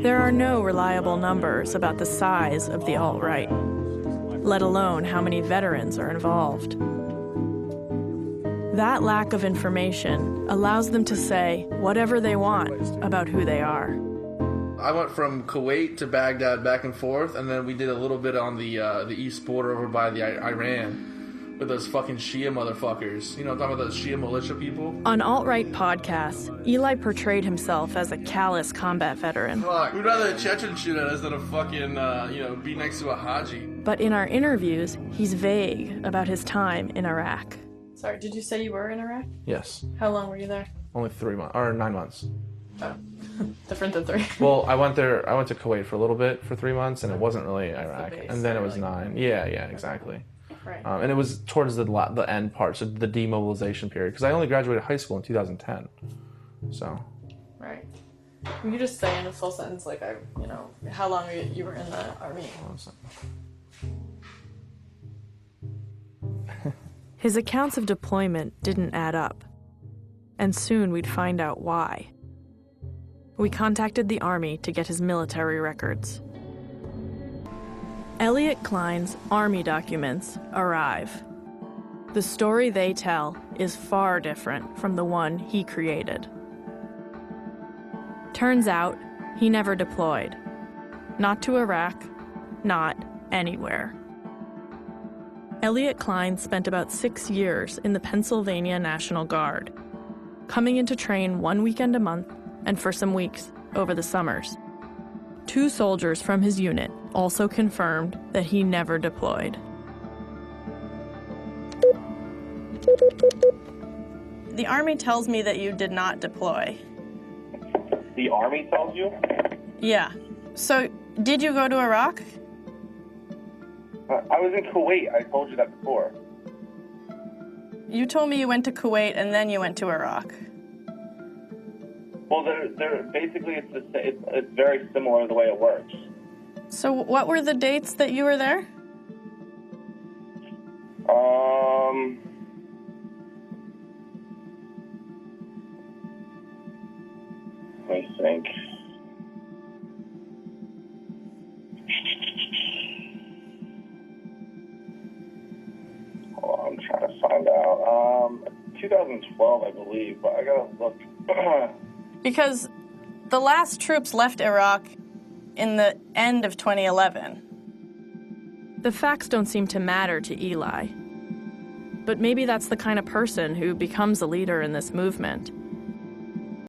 There are no reliable numbers about the size of the alt-right, let alone how many veterans are involved. That lack of information allows them to say whatever they want about who they are. I went from Kuwait to Baghdad back and forth, and then we did a little bit on the east border over by the Iran with those fucking Shia motherfuckers. You know, I'm talking about those Shia militia people. On alt-right podcasts, Eli portrayed himself as a callous combat veteran. Fuck, we'd rather a Chechen shoot at us than a fucking, be next to a Haji. But in our interviews, he's vague about his time in Iraq. Sorry, did you say you were in Iraq? Yes. How long were you there? Only 3 months, or 9 months. Oh, different than 3. Well, I went to Kuwait for a little bit for 3 months, and it wasn't really Iraq. And then it was 9. Yeah, exactly. Right. And it was towards the end part, so the demobilization period, because I only graduated high school in 2010. So. Right. You just say in a full sentence, like, how long you were in the army. His accounts of deployment didn't add up, and soon we'd find out why. We contacted the Army to get his military records. Elliot Klein's Army documents arrive. The story they tell is far different from the one he created. Turns out, he never deployed. Not to Iraq, not anywhere. Elliot Klein spent about 6 years in the Pennsylvania National Guard, coming in to train 1 weekend a month and for some weeks over the summers. 2 soldiers from his unit also confirmed that he never deployed. The Army tells me that you did not deploy. The Army tells you? Yeah. So, did you go to Iraq? I was in Kuwait. I told you that before. You told me you went to Kuwait and then you went to Iraq. Well, they're basically it's very similar the way it works. So what were the dates that you were there? Let me think. Oh, I'm trying to find out. 2012, I believe, but I gotta look. Because the last troops left Iraq in the end of 2011. The facts don't seem to matter to Eli. But maybe that's the kind of person who becomes a leader in this movement.